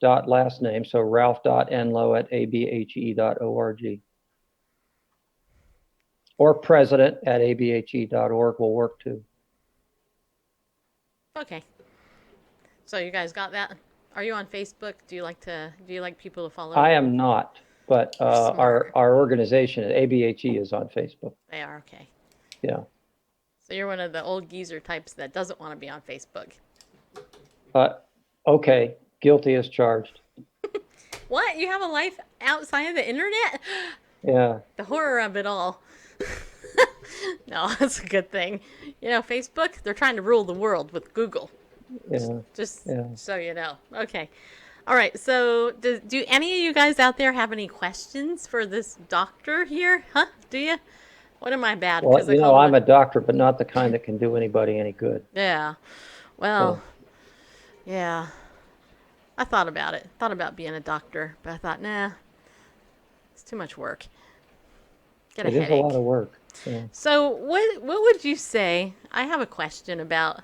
dot last name, so ralph.enlow@abhe.org. Or president@abhe.org will work too. Okay. So you guys got that? Are you on Facebook? Do you like people to follow you? I am not, but our organization at ABHE is on Facebook. They are, okay. Yeah. So you're one of the old geezer types that doesn't want to be on Facebook. Okay, guilty as charged. What? You have a life outside of the internet? Yeah. The horror of it all. No, that's a good thing. Facebook, they're trying to rule the world with Google. Yeah. Just so you know. Okay. All right. So do any of you guys out there have any questions for this doctor here? Huh? Do you? What am I bad? Well, I'm a doctor, but not the kind that can do anybody any good. Yeah. Well, yeah. I thought about it. Thought about being a doctor, but I thought, nah, it's too much work. Get a headache. It is a lot of work. Yeah. So what would you say? I have a question about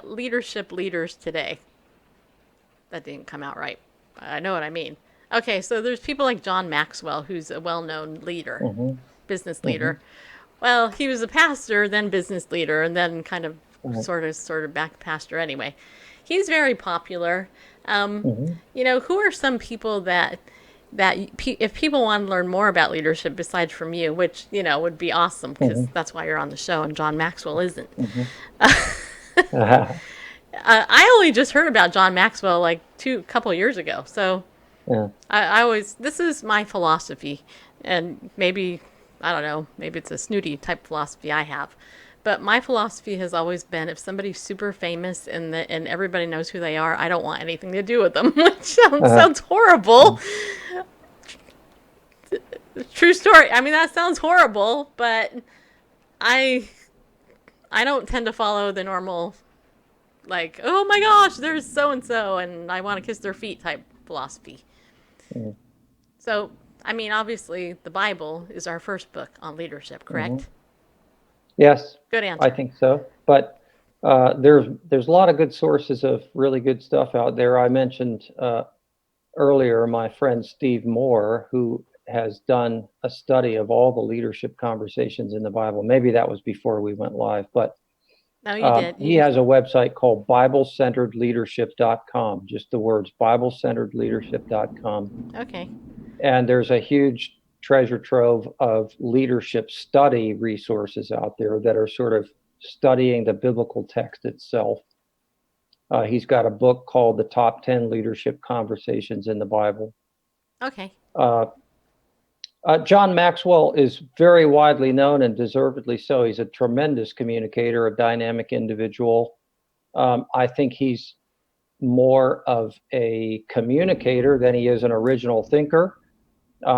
leadership leaders today. That didn't come out right. I know what I mean. Okay, so there's people like John Maxwell, who's a well-known leader, business leader. Well, he was a pastor, then business leader, and then kind of sort of back pastor anyway. He's very popular. Who are some people that if people want to learn more about leadership besides from you, which, would be awesome because that's why you're on the show and John Maxwell isn't. I only just heard about John Maxwell like a couple years ago. So I always, this is my philosophy, and maybe, I don't know, maybe it's a snooty type philosophy I have. But my philosophy has always been, if somebody's super famous and everybody knows who they are, I don't want anything to do with them, which sounds horrible. True story. I mean, that sounds horrible, but I don't tend to follow the normal, like, oh my gosh, there's so-and-so, and I want to kiss their feet type philosophy. So, I mean, obviously, the Bible is our first book on leadership, correct? Yes. Good answer. I think so. But there's a lot of good sources of really good stuff out there. I mentioned earlier my friend Steve Moore, who has done a study of all the leadership conversations in the Bible. Maybe that was before we went live, but no, you did. He has a website called BibleCenteredLeadership.com. Just the words, BibleCenteredLeadership.com. Okay. And there's a huge treasure trove of leadership study resources out there that are sort of studying the biblical text itself. He's got a book called The Top 10 Leadership Conversations in the Bible. Okay. John Maxwell is very widely known, and deservedly so. He's a tremendous communicator, a dynamic individual. I think he's more of a communicator than he is an original thinker.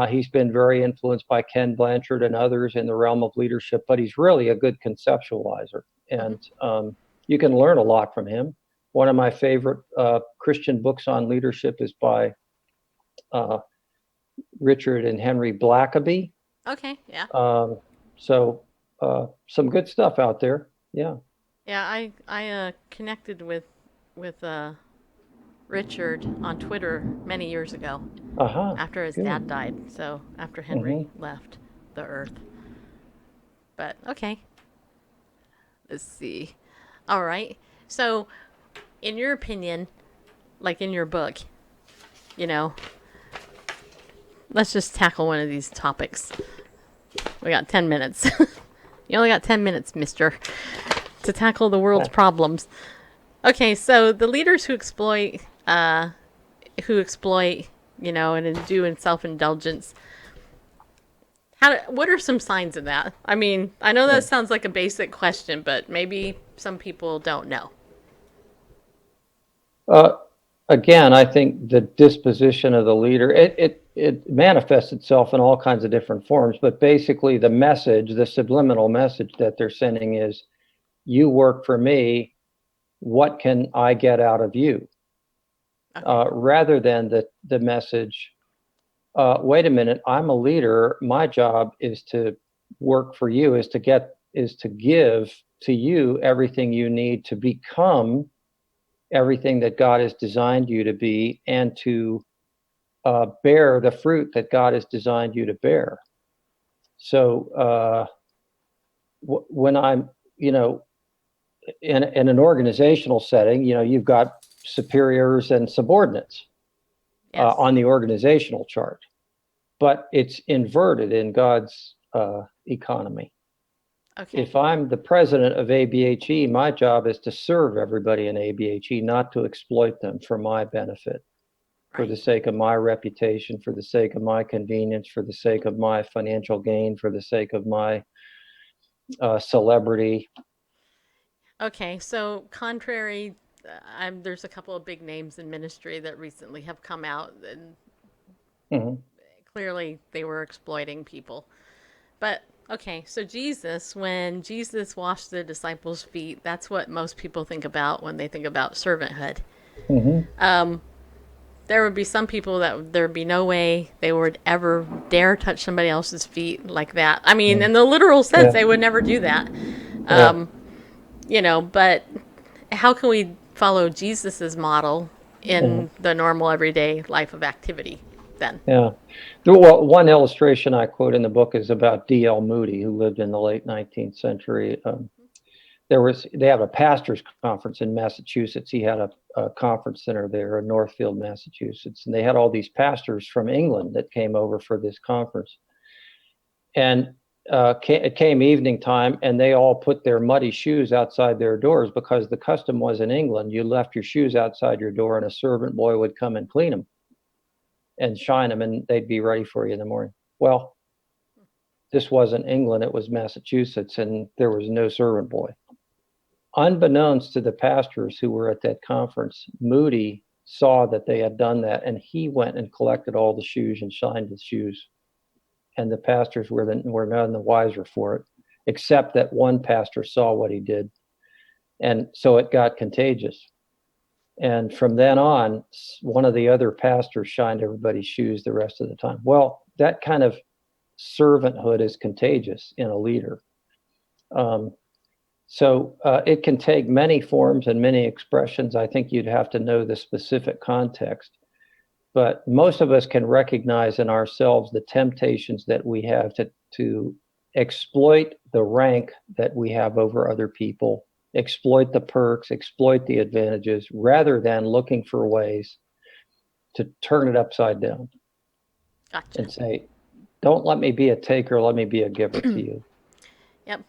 He's been very influenced by Ken Blanchard and others in the realm of leadership, but he's really a good conceptualizer, and you can learn a lot from him. One of my favorite Christian books on leadership is by Richard and Henry Blackaby. Okay, yeah. So some good stuff out there. Yeah. Yeah, I connected with Richard on Twitter many years ago. After his dad died. So after Henry left the earth. But okay. Let's see. All right. So, in your opinion, like in your book, let's just tackle one of these topics. We got 10 minutes. You only got 10 minutes, mister, to tackle the world's problems. Okay, so the leaders who exploit, and do in self-indulgence, what are some signs of that? I mean, I know that sounds like a basic question, but maybe some people don't know. Again, I think the disposition of the leader, it manifests itself in all kinds of different forms, but basically the message, the subliminal message that they're sending is, you work for me. What can I get out of you? Okay. Rather than the message, wait a minute, I'm a leader. My job is to work for you, is to give to you everything you need to become everything that God has designed you to be, and to bear the fruit that God has designed you to bear. So when I'm, in an organizational setting, you've got superiors and subordinates Yes. on the organizational chart, but it's inverted in God's economy. Okay. If I'm the president of ABHE, my job is to serve everybody in ABHE, not to exploit them for my benefit, for the Right. sake of my reputation, for the sake of my convenience, for the sake of my financial gain, for the sake of my celebrity. Okay. So contrary, there's a couple of big names in ministry that recently have come out, and Mhm. clearly they were exploiting people. But okay, so Jesus, when Jesus washed the disciples' feet, that's what most people think about when they think about servanthood. Mhm. There would be some people that there would be no way they would ever dare touch somebody else's feet like that. I mean, in the literal sense, Yeah. they would never do that. Yeah. But how can we follow Jesus's model in the normal everyday life of activity then? Yeah. Well, one illustration I quote in the book is about D.L. Moody, who lived in the late 19th century. They have a pastors' conference in Massachusetts. He had a conference center there in Northfield, Massachusetts, and they had all these pastors from England that came over for this conference. And it came evening time, and they all put their muddy shoes outside their doors, because the custom was in England, you left your shoes outside your door, and a servant boy would come and clean them and shine them, and they'd be ready for you in the morning. Well, this wasn't England, it was Massachusetts, and there was no servant boy. Unbeknownst to the pastors who were at that conference, Moody saw that they had done that, and he went and collected all the shoes and shined the shoes. And the pastors were none the wiser for it, except that one pastor saw what he did. And so it got contagious. And from then on, one of the other pastors shined everybody's shoes the rest of the time. Well, that kind of servanthood is contagious in a leader. So it can take many forms and many expressions. I think you'd have to know the specific context. But most of us can recognize in ourselves the temptations that we have to exploit the rank that we have over other people, exploit the perks, exploit the advantages, rather than looking for ways to turn it upside down. Gotcha. And say, don't let me be a taker, let me be a giver to you. Yep.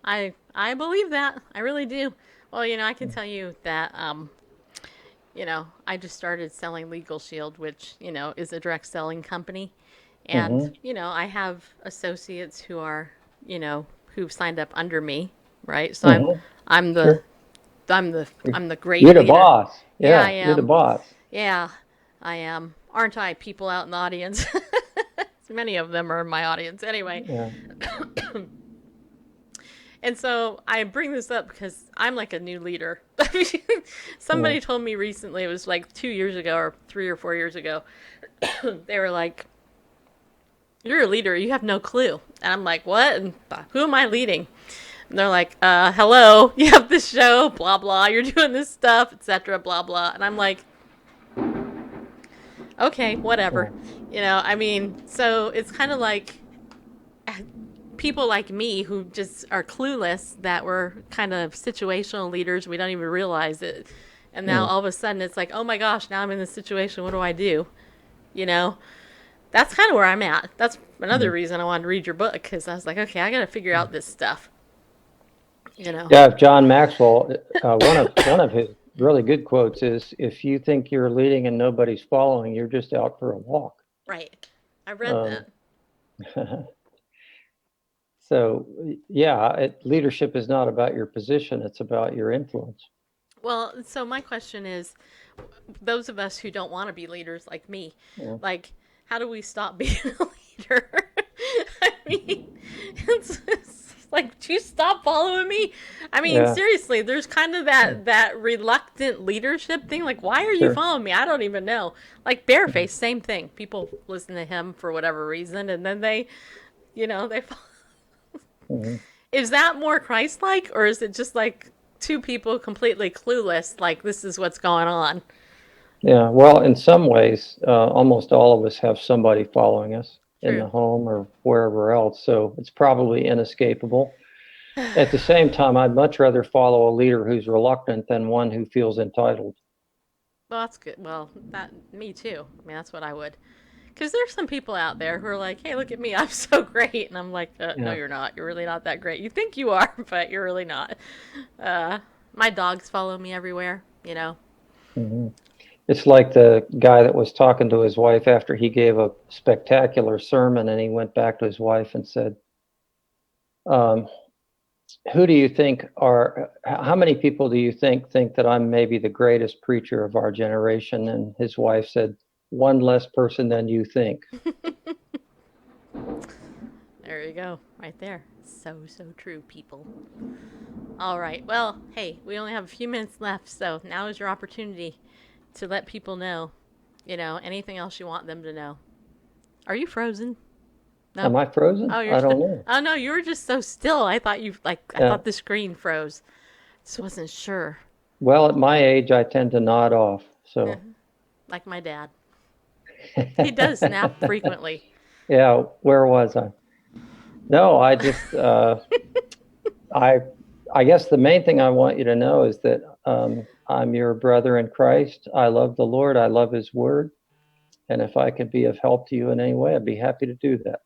I believe that. I really do. Well, I can tell you that I just started selling Legal Shield, which, is a direct selling company. And, Mm-hmm. I have associates who are, who've signed up under me, right? So Mm-hmm. I'm the Sure. I'm the great You're the leader. boss. Yeah, I Yeah, you're the am. boss. Yeah, I am. Aren't I, people out in the audience? Many of them are in my audience anyway. Yeah. And so I bring this up because I'm like a new leader. Somebody told me recently, it was like 2 years ago or 3 or 4 years ago, they were like, "You're a leader, you have no clue." And I'm like, "What? And who am I leading?" And they're like, hello, you have this show, blah, blah, you're doing this stuff, etc., blah, blah. And I'm like, okay, whatever. So it's kind of like people like me who just are clueless, that we're kind of situational leaders. We don't even realize it. And now all of a sudden it's like, oh my gosh, now I'm in this situation. What do I do? That's kind of where I'm at. That's another reason I wanted to read your book, because I was like, okay, I got to figure out this stuff. Yeah, John Maxwell, one of his really good quotes is, "If you think you're leading and nobody's following, you're just out for a walk." Right. I read that. So, yeah, leadership is not about your position; it's about your influence. Well, so my question is, those of us who don't want to be leaders like me, like, how do we stop being a leader? I mean, like, do you stop following me? I mean, Yeah. seriously, there's kind of that reluctant leadership thing. Like, why are you Sure. following me? I don't even know. Like Bareface, same thing. People listen to him for whatever reason, and then they follow. Mhm. Is that more Christ-like, or is it just like two people completely clueless? Like, this is what's going on. Yeah, well, in some ways, almost all of us have somebody following us in the True. home or wherever else, so it's probably inescapable. At the same time, I'd much rather follow a leader who's reluctant than one who feels entitled. Well, that's good. Well, me too. I mean, that's what I would. Because there's some people out there who are like, hey, look at me, I'm so great. And I'm like, no, Yeah. you're not. You're really not that great. You think you are, but you're really not. My dogs follow me everywhere, you know. Mhm. It's like the guy that was talking to his wife after he gave a spectacular sermon, and he went back to his wife and said, um, who do you think are, how many people do you think that I'm maybe the greatest preacher of our generation? And his wife said, one less person than you think. There you go, right there. So, so true, people. All right. Well, hey, we only have a few minutes left, so now is your opportunity to let people know, anything else you want them to know. Are you frozen? No. Am I frozen? Oh, you're I still. don't know. Oh no, you were just so still. I thought I Yeah. thought the screen froze. Just wasn't sure. Well, at my age, I tend to nod off. So, Like my dad. He does snap frequently. yeah, where was I? No, I just, I, I guess the main thing I want you to know is that I'm your brother in Christ. I love the Lord. I love His Word. And if I could be of help to you in any way, I'd be happy to do that.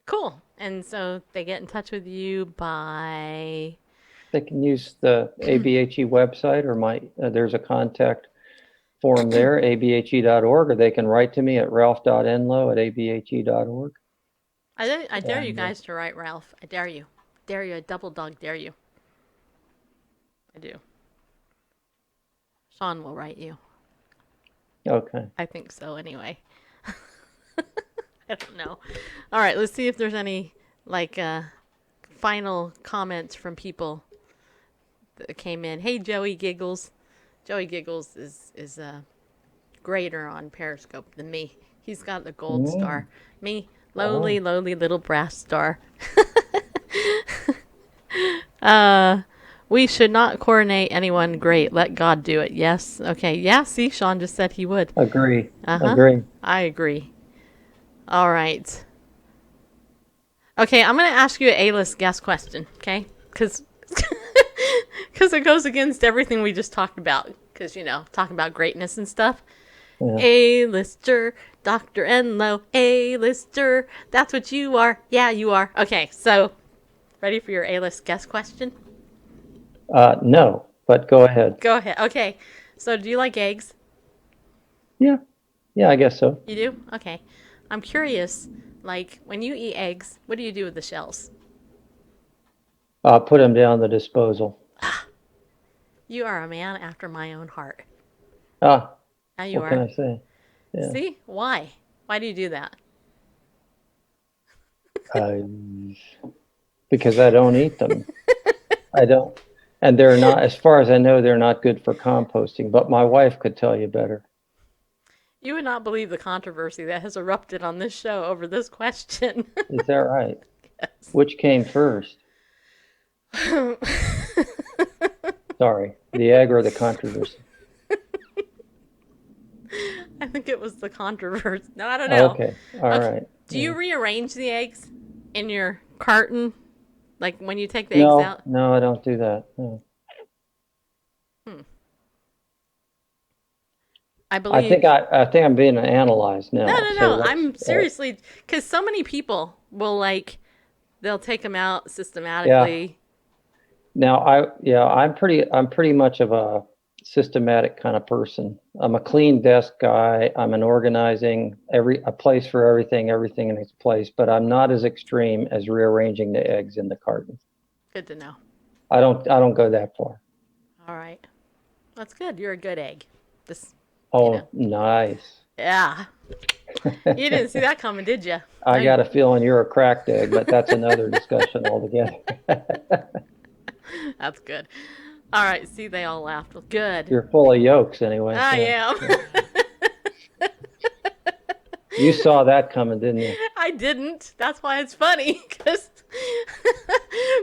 Cool. And so they get in touch with you by. They can use the ABHE website, or there's a contact form there, abhe.org, or they can write to me at ralph.enlow@abhe.org. I dare you And guys to write Ralph. I dare you. Dare you. I double dog dare you. I do. Sean will write you. okay. I think so anyway. I don't know. All right, let's see if there's any final comments from people that came in. Hey, Joey Giggles. Joey Giggles is greater on Periscope than me. He's got the gold star. Me, lowly little brass star. We should not coronate anyone great. Let God do it. Yes. Okay. Yeah. See, Sean just said he would. Agree. Uh-huh. Agree. I agree. All right. Okay, I'm going to ask you an A-list guest question, okay? Because it goes against everything we just talked about. Because, talking about greatness and stuff. Yeah. A-lister, Dr. Enlow, A-lister. That's what you are. Yeah, you are. Okay, so ready for your A-list guest question? No, but go ahead. Go ahead. Okay, so do you like eggs? Yeah. Yeah, I guess so. You do? Okay. I'm curious, like, when you eat eggs, what do you do with the shells? Put them down the disposal. You are a man after my own heart. Ah, Now you what are. can I say? Yeah. See? Why? Why do you do that? Because I don't eat them. I don't. And they're not, as far as I know, they're not good for composting, but my wife could tell you better. You would not believe the controversy that has erupted on this show over this question. Is that right? Yes. Which came first? Sorry, the egg or the controversy? I think it was the controversy. No, I don't know. Okay, all right. Do you rearrange the eggs in your carton? Like when you take the No, eggs out? no, I don't do that. No. I believe. I think I'm being analyzed now. No. So I'm seriously, because so many people will they'll take them out systematically. Now I'm pretty much of a systematic kind of person. I'm a clean desk guy. I'm an organizing a place for everything in its place, but I'm not as extreme as rearranging the eggs in the carton. Good to know. I don't go that far. All right. That's good. You're a good egg. Oh, nice. Yeah. You didn't see that coming, did you? I got a feeling you're a cracked egg, but that's another discussion altogether. That's good. All right. See, they all laughed. Well, good. You're full of yolks anyway. I am. You saw that coming, didn't you? I didn't. That's why it's funny.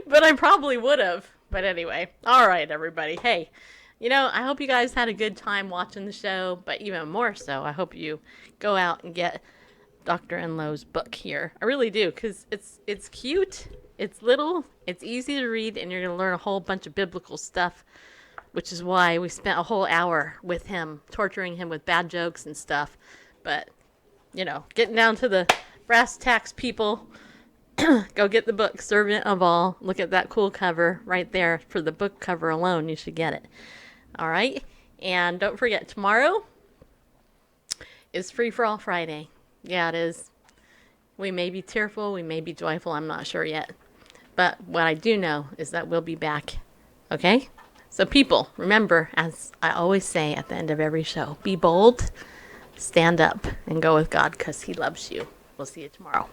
But I probably would have. But anyway. All right, everybody. Hey, I hope you guys had a good time watching the show. But even more so, I hope you go out and get Dr. Enlow's book here. I really do, because it's cute. It's little. It's easy to read, and you're going to learn a whole bunch of biblical stuff, which is why we spent a whole hour with him, torturing him with bad jokes and stuff. But, getting down to the brass tacks, people, go get the book, Servant of All. Look at that cool cover right there. For the book cover alone, you should get it. All right? And don't forget, tomorrow is Free for All Friday. Yeah, it is. We may be tearful, we may be joyful, I'm not sure yet. But what I do know is that we'll be back. Okay? So people, remember, as I always say at the end of every show, be bold, stand up, and go with God because he loves you. We'll see you tomorrow.